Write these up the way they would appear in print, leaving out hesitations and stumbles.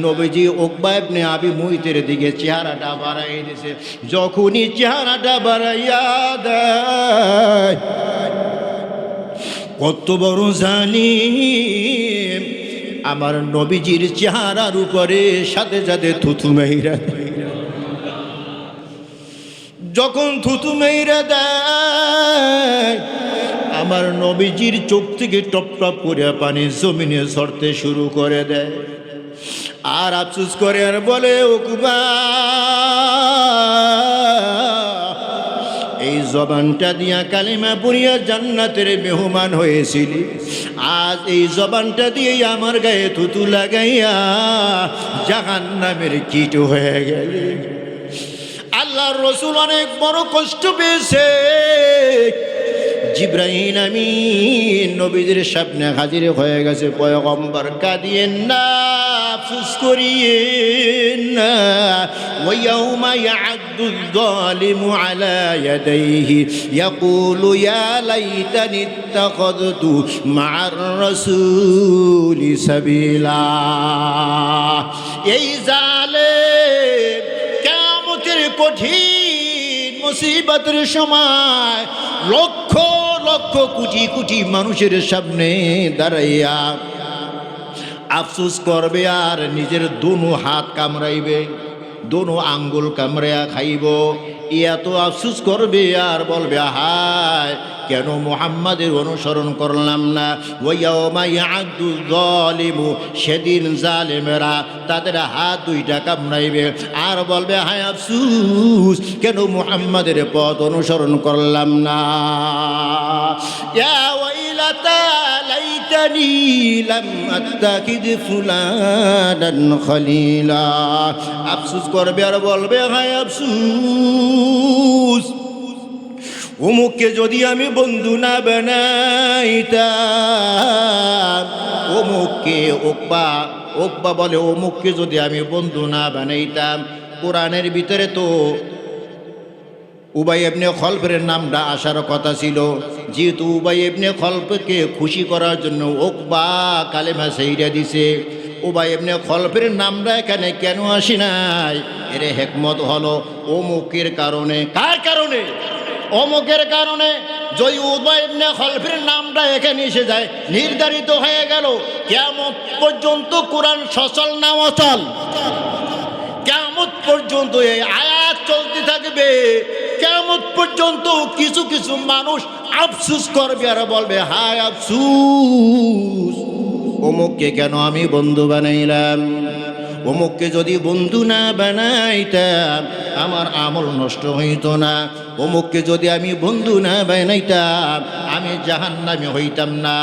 নবীজি উকবা ইবনে আবি মুইতের দিকে চেহারাটা বাড়াই দিয়েছে। যখনই চেহারাটা বাড়াইয়া দেয়, কত বড় জালিম, আমার নবীজির চেহারার উপরে সাথে সাথে থুথু মেইরা দেয়। যখন থুথু মেইরা দেয়, আমার নবীজির চোখ থেকে টপ টপ করে পানি জমিনে ঝরতে শুরু করে দেয়। আর আফসোস করে আর বলে, উকবা, এই জবানটা দিয়া কালিমা পড়িয়া জান্নাতের মেহমান হয়েছিলি, আজ এই জবানটা দিয়েই আমার গায়ে থুতু লাগাইয়া জাহান্নামের কীট হয়ে গেলি। আল্লাহর রাসূল অনেক বড় কষ্ট পেয়েছে। জিবরাইল আমিন নবীজির সামনে হাজির হয়ে গেছে। পয়গম্বর, কাঁদিয়েন না, আফসোস করিয়েন না। ওয়ায়াউমা ইয়া'আদ্দুল যালিমু আলা ইয়াদাইহি ইয়াকুলু ইয়া লাইতানি ইত্তাখাযতু মা'আর রাসূলি সাবিলা। এই জালেম কিয়ামতের কঠিন মুসিবতের সময় লক্ষ লক্ষ কোটি কোটি মানুষের সামনে দাঁড়াইয়া আফসোস করবে আর নিজের দোনো হাত কামড়াইবে, দোনো আঙ্গুল কামড়াইয়া খাইব। এত আফসোস করবে আর বলবে, হায়, কেন মুহাম্মাদের অনুসরণ করলাম না। ওয়ায়াউমা ইয়া'আদ্দুল যালিমু, সেদিন জালেমেরা তাদের হাত দুইটা কামড়াইবে আর বলবে, হায় আফসোস, কেন মুহাম্মাদের পথ অনুসরণ করলাম না। ইয়া ওয়াইলাতা লাইতানি লাম আত্তাখিদ ফুলানান খলিলা। আফসোস করবে আর বলবে, হায় আফসোস, অমুককে যদি আমি বন্ধু না বানাইতাম। অমুককে, উকবা বলে, অমুককে যদি আমি বন্ধু না বানাইতাম। কোরআনের ভিতরে তো উবাই ইবনে খলফের নামটা আসার কথা ছিল, যেহেতু উবাই ইবনে খলফকে খুশি করার জন্য উকবা কালেমা ছাইড়া দিছে। উবাই ইবনে খলফের নামটা এখানে কেন আসি নাই? এর হিকমত হলো অমুকের কারণে। কার কারণে? অমুকের কারণে। যদি উবাই ইবনে খলফের নামটা এখানে এসে যায়, নির্ধারিত হয়ে গেল কিয়ামত পর্যন্ত কোরআন সচল না অচল। কিয়ামত পর্যন্ত এই আয়াত চলতে থাকবে। কিয়ামত পর্যন্ত কিছু কিছু মানুষ আফসোস করবে আর বলবে, হায় আফসোস, অমুককে কেন আমি বন্ধু বানাইলাম। অমুককে যদি বন্ধু না বানাইতাম আমার আমল নষ্ট হইত না। অমুককে যদি আমি বন্ধু না বানাইতাম আমি জাহান্নামী হইতাম না।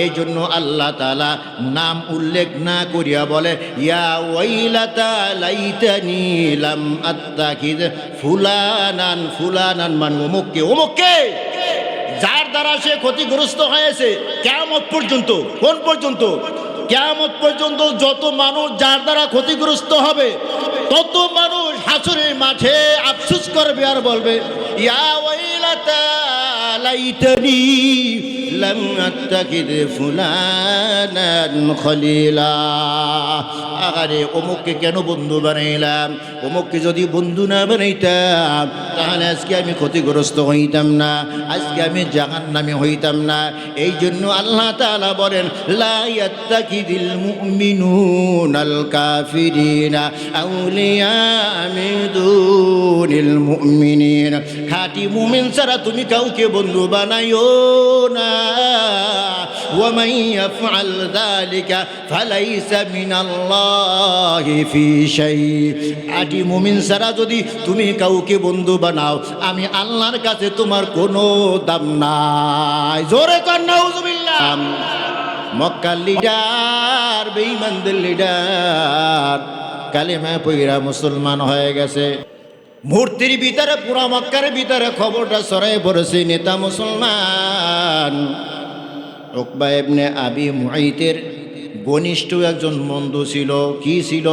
এই জন্য আল্লাহ তাআলা নাম উল্লেখ না করিয়া বলে, ইয়া ওয়াইলাতা লাইতানি লাম আত্তাখিদ ফুলানান। ফুলানান মানে অমুককে। অমুককে যার দ্বারা সে ক্ষতিগ্রস্ত হয়েছে কিয়ামত পর্যন্ত। কোন পর্যন্ত? কিয়ামত পর্যন্ত যত মানুষ যার দ্বারা ক্ষতিগ্রস্ত হবে তত মানুষ হাসরের মাঠে আফসোস করবে আর বলবে, ইয়া ওয়াইলাতা লাইতানি লাম আত্তাখিদ ফুলানান খলিলা। আরে অমুককে কেন বন্ধু বানাইলাম। অমুককে যদি বন্ধু না বানাইতাম তাহলে আজকে আমি ক্ষতিগ্রস্ত হইতাম না, আজকে আমি জাহান্নামী হইতাম না। এই জন্য আল্লাহ তাআলা বলেন, লা ইয়াত্তাকিদিল মুমিনুনাল কাফিরিনা আউলিয়া মিন দুনিল মুমিনিন। খাঁটি মুমিন ছাড়া তুমি কাউকে বন্ধু বানাইও না। ওয়া মান ইয়াফআল যালিকা ফালাইসা মিনাল্লাহি ফি শাই। খাঁটি মুমিন ছাড়া যদি তুমি কাউকে বন্ধু বানাও আমি আল্লাহর কাছে তোমার কোনো দাম নাই। জোরে কর নাউজুবিল্লাহ। মক্কার লিডার, বেঈমানদের লিডার কালেমা পড়া মুসলমান হয়ে গেছে। মূর্তির ভিতরে, পুরা মক্কার ভিতরে খবরটা ছড়াই পড়েছে, নেতা মুসলমান। উকবা ইবনে আবি মুআইতের ঘনিষ্ঠ একজন বন্ধু ছিল। কি ছিল?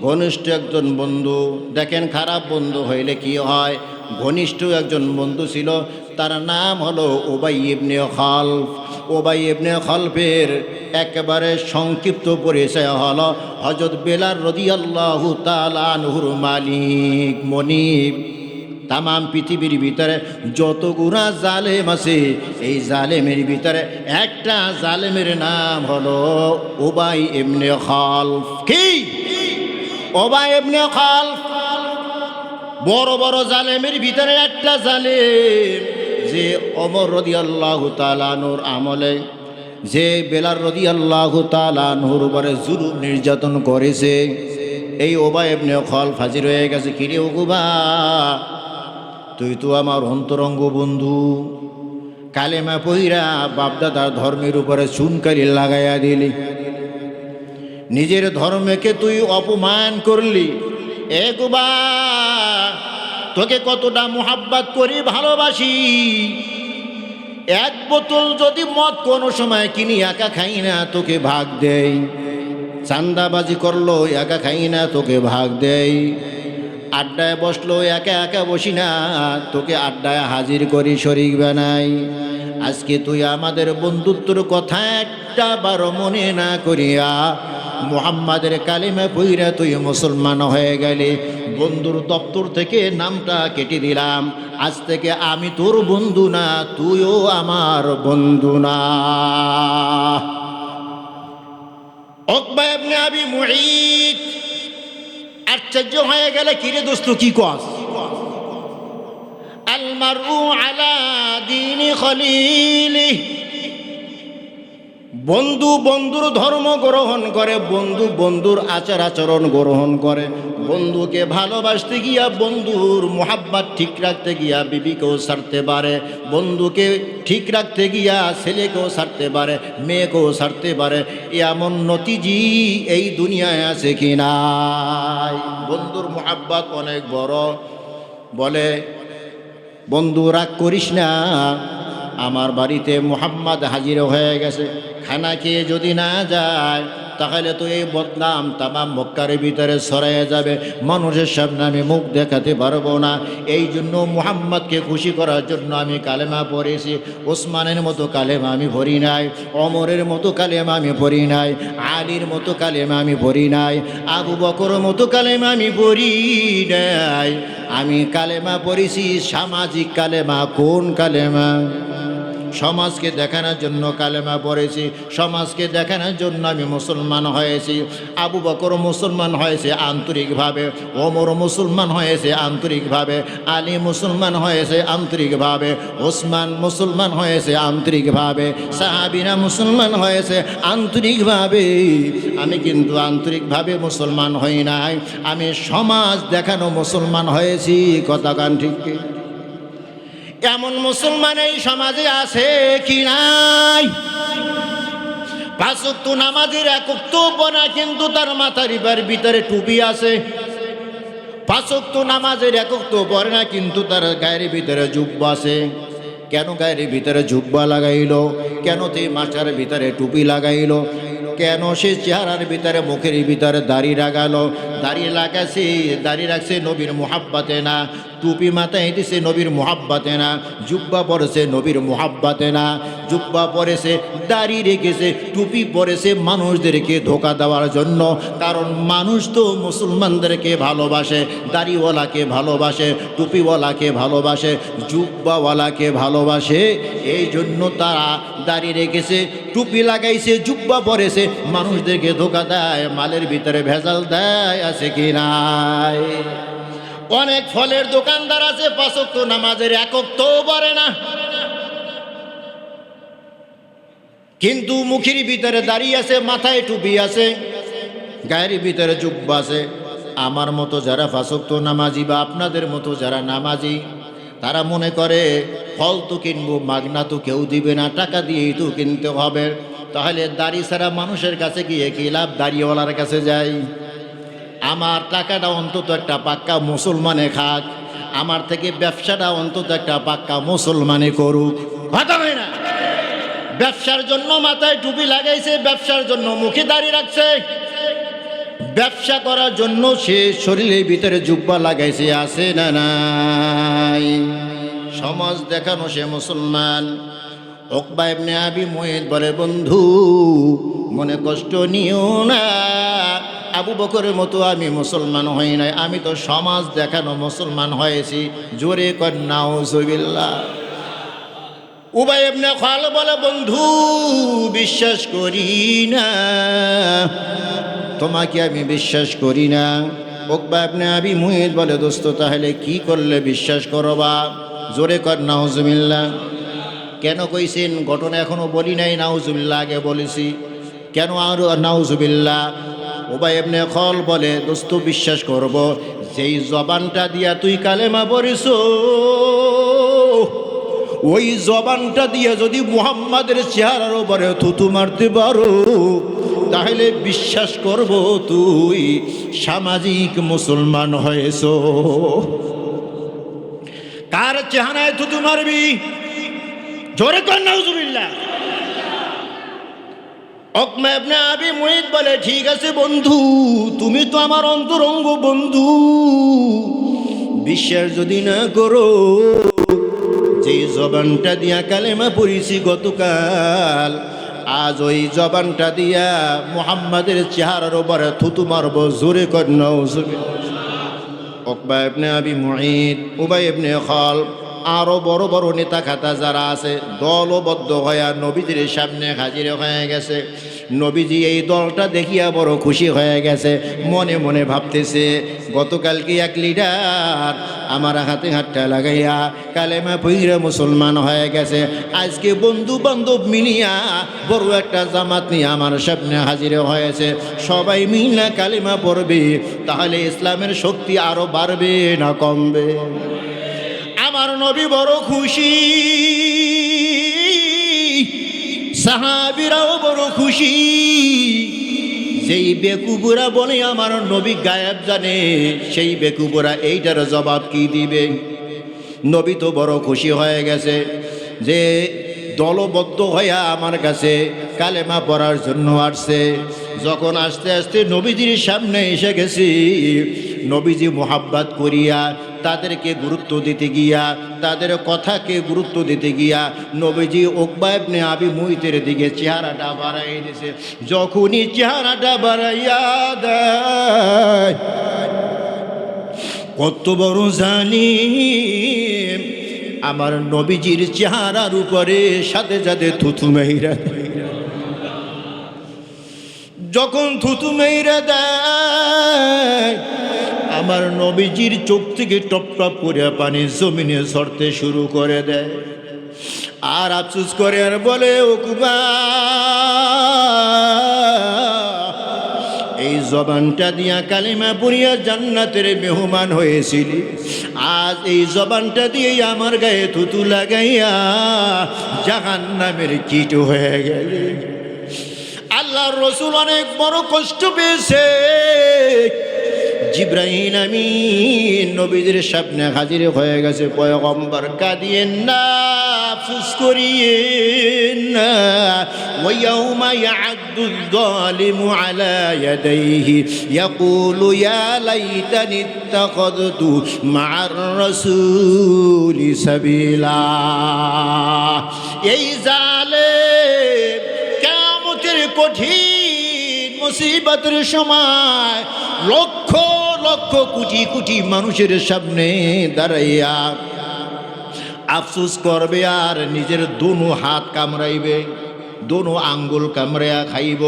ঘনিষ্ঠ একজন বন্ধু। দেখেন, খারাপ বন্ধু হইলে কি হয়? ঘনিষ্ঠ একজন বন্ধু ছিল, তার নাম হলো উবাই ইবনে খালফ। উবাই ইবনে খালফের একেবারে সংক্ষিপ্ত পরিচয় হলো হযরত বেলাল রাদিয়াল্লাহু তাআলা আনহুর মালিক মনিব। তাম পৃথিবীর ভিতরে যতগুলো জালেম আছে, এই জালেমের ভিতরে একটা জালেমের নাম হলো উবাই ইবনে খালফ। কি? উবাই ইবনে খালফ বড় বড় জালেমের ভিতরে একটা জালেম, যে ওমর রাদিয়াল্লাহু তাআলা আনহুর আমলে যে বেলাল রাদিয়াল্লাহু তাআলা আনহুর উপরে জুলুম নির্যাতন করেছে। এই উবাই ইবনে খালফ হাজির হয়ে গেছে। কিরে উকুবা, তুই তো আমার অন্তরঙ্গ বন্ধু, কালেমা পইরা বাপদাদার ধর্মের উপরে চুনকালি লাগাইয়া দিলি, নিজের ধর্মকে তুই অপমান করলি। এ কুবা, তোকে কতটা মোহাব্বত করি, ভালোবাসি। এক বোতল যদি মদ কোনো সময় কিনি, একা খাই না, তোকে ভাগ দেই। চান্দাবাজি করলো, একা খাই না, তোকে ভাগ দেই। আড্ডায় বসলো, একা একা বসি না, তোকে আড্ডায় হাজির করি, শরীক বানাই। আজকে তুই আমাদের বন্ধুত্বর কথা একটা বারো মনে না করিয়া মুহাম্মাদের কালিমা পইরা তুই মুসলমান হয়ে গেলি। বন্ধুর দপ্তর থেকে নামটা কেটে দিলাম। আজ থেকে আমি তোর বন্ধু না, তুইও আমার বন্ধু না। উকবা ইবনে আবি মুঈত আশ্চর্য হয়ে গেলে, কিরে দোস্ত কি কস? আল মারউ আলা দীনি খলিলি, বন্ধু বন্ধুর ধর্ম গ্রহণ করে, বন্ধু বন্ধুর আচার আচরণ গ্রহণ করে। বন্ধুকে ভালোবাসতে গিয়া, বন্ধুর মোহাব্বত ঠিক রাখতে গিয়া বিবিকেও ছাড়তে পারে, বন্ধুকে ঠিক রাখতে গিয়া ছেলেকেও ছাড়তে পারে, মেয়েকেও ছাড়তে পারে। এমন নতিজি এই দুনিয়ায় আছে কি নাই? বন্ধুর মোহাব্বত অনেক বড়। বলে, বন্ধু রাগ করিস না, আমার বাড়িতে মুহাম্মদ হাজির হয়ে গেছে, খানা খেয়ে যদি না যায় তাহলে তো এই বদনাম তামাম মক্কার ভিতরে ছড়াইয়া যাবে, মানুষের সামনে আমি মুখ দেখাতে পারবো না। এই জন্য মুহাম্মদকে খুশি করার জন্য আমি কালেমা পড়েছি। ওসমানের মতো কালেমা আমি পড়ি নাই, ওমরের মতো কালেমা আমি পড়ি নাই, আলীর মতো কালেমা আমি পড়ি নাই, আবু বকরের মতো কালেমা আমি পড়ি নাই। আমি কালেমা পড়েছি সামাজিক কালেমা। কোন কালেমা? সমাজকে দেখানোর জন্য কালেমা পড়েছি, সমাজকে দেখানোর জন্য আমি মুসলমান হয়েছি। আবু বকর মুসলমান হয়েছে আন্তরিকভাবে, ওমর মুসলমান হয়েছে আন্তরিকভাবে, আলী মুসলমান হয়েছে আন্তরিকভাবে, ওসমান মুসলমান হয়েছে আন্তরিকভাবে, সাহাবীরা মুসলমান হয়েছে আন্তরিকভাবে। আমি কিন্তু আন্তরিকভাবে মুসলমান হই নাই, আমি সমাজ দেখানো মুসলমান হয়েছি। কথা কান ঠিক? এমন মুসলমান এই সমাজে আছে কি নাই? পাঁচ ওয়াক্ত নামাজের এক ওয়াক্ত পড়া, কিন্তু তার মাথার ভিতরে টুপি আছে। পাঁচ ওয়াক্ত নামাজের এক ওয়াক্ত পড়ে না, কিন্তু তার গায়ের ভিতরে জুব্বা আছে। কেন গায়ের ভিতরে জুব্বা লাগাইলো? কেন তে মাথার ভিতরে টুপি লাগাইলো? কেন সে চেহারার ভিতরে মুখের ভিতরে দাড়ি লাগালো? দাড়ি রাখছে নবীর মুহাব্বতে না, টুপি মাথায় দিছে নবীর মুহাব্বতে না, জুব্বা পরেছে নবীর মুহাব্বতে না। জুব্বা পরেছে, দাড়ি রেখেছে, টুপি পরেছে মানুষদেরকে ধোকা দেওয়ার জন্য। কারণ মানুষ তো মুসলমানদেরকে ভালোবাসে, দাড়িওয়ালাকে ভালোবাসে, টুপিওয়ালাকে ভালোবাসে, জুব্বাওয়ালাকে ভালোবাসে। এই জন্য তারা দাড়ি রেখেছে, টুপি লাগাইছে, জুব্বা পরেছে, মানুষদেরকে ধোকা দেয়, মালের ভিতরে ভেজাল দেয়। আছে কি নাই? অনেক ফলের দোকানদার আছে, পাঁচ ওয়াক্ত নামাজের এক ওয়াক্তও পড়ে না, কিন্তু মুখের ভিতরে দাঁড়িয়ে আছে, মাথায় টুপি আছে, গায়ের ভিতরে জুব্বা আছে। আমার মতো যারা পাঁচ ওয়াক্ত নামাজি বা আপনাদের মতো যারা নামাজি, তারা মনে করে ফল তো কিনবো, মাগনা তো কেউ দিবে না, টাকা দিয়েই তো কিনতে হবে। তাহলে দাড়ি ছাড়া মানুষের কাছে গিয়ে কি লাভ? দাড়িওয়ালার কাছে যাই। আমার টাকাটা অন্তত একটা পাক্কা মুসলমানে খাক, আমার থেকে ব্যবসাটা অন্তত একটা পাক্কা মুসলমানে করুক। কথা হয় না? ব্যবসার জন্য মাথায় টুপি লাগাইছে, ব্যবসার জন্য মুখে দাড়ি রাখছে, ব্যবসা করার জন্য সে শরীরের ভিতরে জুব্বা লাগাইছে, আছে না নাই? সমাজ দেখানো সে মুসলমান। উকবা ইবনে আবি মুয়িত বলে, বন্ধু মনে কষ্ট নিও না, আবু বকরের মতো আমি মুসলমান হই নাই, আমি তো সমাজ দেখানো মুসলমান হয়েছি। জোরে কর নাউজুবিল্লাহ। উবাই ইবনে খালদ বলে, বন্ধু বিশ্বাস করি না, তোমাকে আমি বিশ্বাস করি না। উকবা ইবনে আবি মুয়িত বলে, দোস্ত তাহলে কি করলে বিশ্বাস করবা? জোরে কর নাউজুবিল্লাহ। কেন কইছেন? ঘটনা এখনো বলি নাই, নাউজুবিল্লাহ আগে বলেছি। কেন আর নাউজুবিল্লাহ? উবাই ইবনে খালদ বলে, দোস্ত বিশ্বাস করব, যেই জবানটা দিয়া তুই কালেমা পড়িস, ওই জবানটা দিয়ে যদি মুহাম্মাদের চেহারার উপরে থুতু মারতে পারো, তাহলে বিশ্বাস করব তুই সামাজিক মুসলমান হয়েছ। কার চেহারায় থুতু মারবি? জোরে কর নাউজুবিল্লাহ। উকবা ইবনে আবি মুয়িত বলে, ঠিক আছে বন্ধু, তুমি তো আমার অন্তরঙ্গ বন্ধু, বিশ্বাস যদি না করো, যেই জবানটা দিয়া কালেমা পড়িছি গতকাল, আজ ওই জবানটা দিয়া মুহাম্মাদের চেহারার উপরে থুতু মারব। জোরে কর নাউজুবিল্লাহ। উকবা ইবনে আবি মুয়িত, উবাই ইবনে খালদ, আরো বড় বড় নেতা খাতা যারা আছে দলবদ্ধ হয়ে নবীজির সামনে হাজির হয়ে গেছে। নবীজি এই দলটা দেখিয়া বড় খুশি হয়ে গেছে, মনে মনে ভাবতেছে, গতকালকে এক লিডার আমার হাতে হাতটা লাগাইয়া কালেমা পইরা মুসলমান হয়ে গেছে, আজকে বন্ধু বান্ধব মিলিয়া বড় একটা জামাত নিয়ে আমার সামনে হাজির হয়েছে, সবাই মিলা কালেমা পড়বে, তাহলে ইসলামের শক্তি আরো বাড়বে না কমবে? আমার নবী বড় খুশি, সাহাবীরাও বড় খুশি। যেই বেকুবুরা বলে আমার নবী গায়েব জানে, সেই বেকুবুরা এইটার জবাব কি দিবে? নবী তো বড় খুশি হয়ে গেছে যে দলবদ্ধ হইয়া আমার কাছে কালেমা পড়ার জন্য আসছে। যখন আস্তে আস্তে নবীজির সামনে এসে গেছি, নবীজি মোহাব্বত করিয়া তাদেরকে গুরুত্ব দিতে গিয়া, তাদের কথাকে গুরুত্ব দিতে গিয়া নবীজি উকবা ইবনে আবি মুয়িতের দিকে চেহারাটা বাড়াই দিয়েছে। যখনই চেহারাটা বাড়াইয়া দেয়, কত বড় জালিম, আমার নবীজির চেহারার উপরে সাথে সাথে থুথু মেইরা, যখন থুথু মেইরা দেয়, আমার নবীজির চোখ থেকে টপ টপ করে পানি জমিনে ঝরতে শুরু করে দেয়। আর আফসোস করে আর বলে, উকবা এই জবানটা দিয়া কালিমা পড়িয়া জান্নাতের মেহমান হয়েছিলি, আজ এই জবানটা দিয়েই আমার গায়ে থুতু লাগাইয়া জাহান্নামের কীট হয়ে গেলে। আল্লাহর রাসূল অনেক বড় কষ্ট পেয়েছে। জিবরাইল আমিন নবীদের সামনে হাজির হয়ে গেছে। পয়গম্বর কাঁদিয়েন না, আফসোস করিয়েন না। ওয়ায়াউমা ইয়া'আদ্দুয যালিমু আলা ইয়াদাইহি ইয়াকুলু ইয়া লাইতানি ইত্তাখাযতু মা'আর রাসূলি সাবিলা। এই জালেম কিয়ামতের কঠিন মুসিবতের সময় লক্ষ লক্ষ কোটি কোটি মানুষের সামনে দাঁড়াইয়া আফসোস করবে, আর নিজের দোনো হাত কামড়াইবে, দোনো আঙ্গুল কামড়াইয়া খাইব।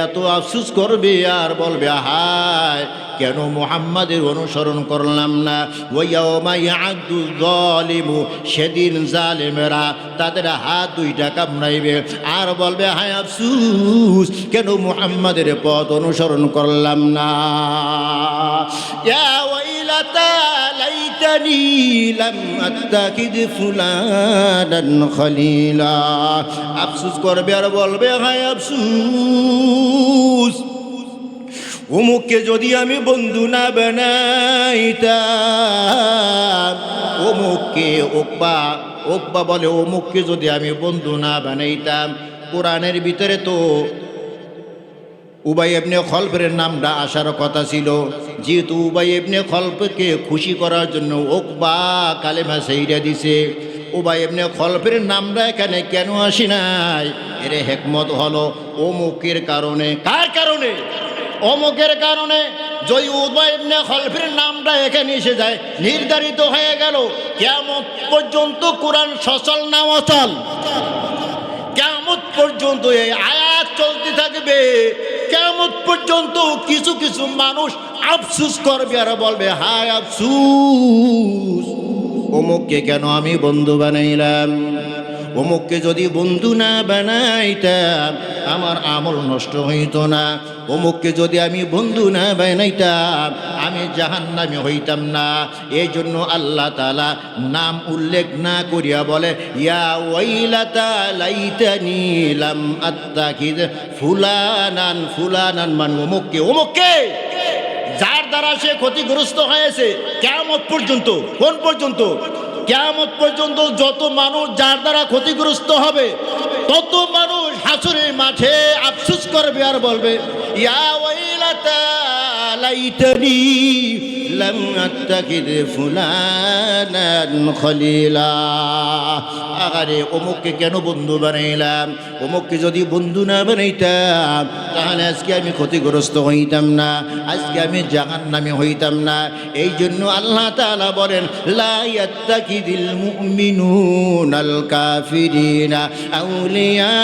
এত আফসোস করবে আর বলবে, হায় কেন মুহাম্মাদের অনুসরণ করলাম না। ওয়ায়াউমা ইয়া'আদ্দু যালিমু, সেদিন জালেমেরা তাদের হাত দুইটা কামড়াইবে আর বলবে, হায় আফসোস কেন মুহাম্মাদের পথ অনুসরণ করলাম না। ইয়া ওয়াইলাতা লাইতানি লাম আত্তাখিদ ফুলানান খলিলা। আফসোস করবে আর বলবে, হায় আফসোস অমুককে যদি আমি বন্ধু না বানাইতাম, অমুককে, উকবা বলে অমুককে যদি আমি বন্ধু না বানাইতাম। কোরআনের ভিতরে তো উবাই ইবনে খলফের নামটা আসার কথা ছিল, যেহেতু উবাই ইবনে খলফকে খুশি করার জন্য উকবা কালেমা ছাইড়া দিছে। উবাই ইবনে খলফের নামটা এখানে কেন আসি নাই? এর হিকমত হলো অমুকের কারণে। কার কারণে? অমুকের কারণে। যদি উবাই ইবনে খলফের নামটা এখানে এসে যায়, নির্ধারিত হয়ে গেল কিয়ামত পর্যন্ত কোরআন সচল না অচল। কিয়ামত পর্যন্ত এই আয়াত চলতে থাকবে। কিয়ামত পর্যন্ত কিছু কিছু মানুষ আফসোস করবে আর বলবে, হায় আফসোস, অমুককে কেন আমি বন্ধু বানাইলাম। অমুককে যদি বন্ধু না বানাইতাম আমার আমল নষ্ট হইতো না। অমুককে যদি আমি বন্ধু না বানাইতাম আমি জাহান্নামী হইতাম না। এই জন্য আল্লাহ তাআলা নাম উল্লেখ না করিয়া বলে, ইয়া ওয়াইলাতা লাইতানি লাম আত্তাখিদ ফুলানান ফুলানান, মান অমুককে। অমুককে যার দ্বারা সে ক্ষতিগ্রস্ত হয়েছে কিয়ামত পর্যন্ত। কোন পর্যন্ত? কিয়ামত পর্যন্ত যত মানুষ যার দ্বারা ক্ষতিগ্রস্ত হবে তত মানুষ হাসরের মাঠে আফসোস করবে আর বলবে, ইয়া ওয়াইলাতা লাইতানি লাম আত্তাখিদ ফুলানান খলিলা। আরে অমুককে কেন বন্ধু বানাইলাম। অমুককে যদি বন্ধু না বানাইতাম তাহলে আজকে আমি ক্ষতিগ্রস্ত হইতাম না, আজকে আমি জাহান্নামী হইতাম না। এই জন্য আল্লাহ তাআলা বলেন, লা ইয়াত্তাকিদিল মুমিনুনাল কাফিরিনা আউলিয়া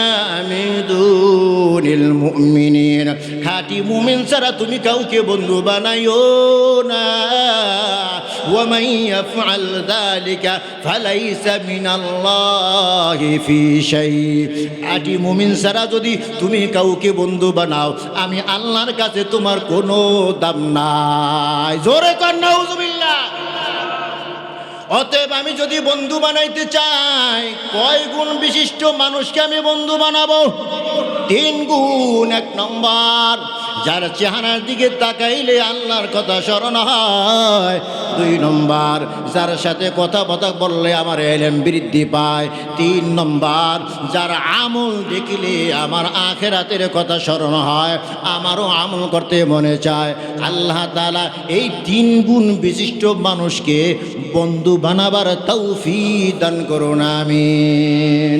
মিন দুনিল মুমিনিন। খাঁটি মুমিন ছাড়া তুমি কাউকে বন্ধু বানাইও না। ওয়া মান ইয়াফআল যালিকা ফালাইসা মিনাল্লাহি ফি শাই। খাঁটি মুমিন ছাড়া যদি তুমি কাউকে বন্ধু বানাও আমি আল্লাহর কাছে তোমার কোনো দাম নাই। জোরে কর নাউজুবিল্লাহ। অতএব আমি যদি বন্ধু বানাইতে চাই কয় গুণ বিশিষ্ট মানুষকে আমি বন্ধু বানাবো? 3 গুণ। 1 নম্বর, যার চেহারার দিকে তাকাইলে আল্লাহর কথা স্মরণ হয়। 2 নম্বর, যার সাথে কথা বললে আমার ইলম বৃদ্ধি পায়। 3 নম্বর, যার আমল দেখিলে আমার আখিরাতের কথা স্মরণ হয়, আমারও আমল করতে মনে চায়। আল্লাহ তাআলা এই 3 গুণ বিশিষ্ট মানুষকে বন্ধু বানাবার তৌফিক দান করুন, আমিন।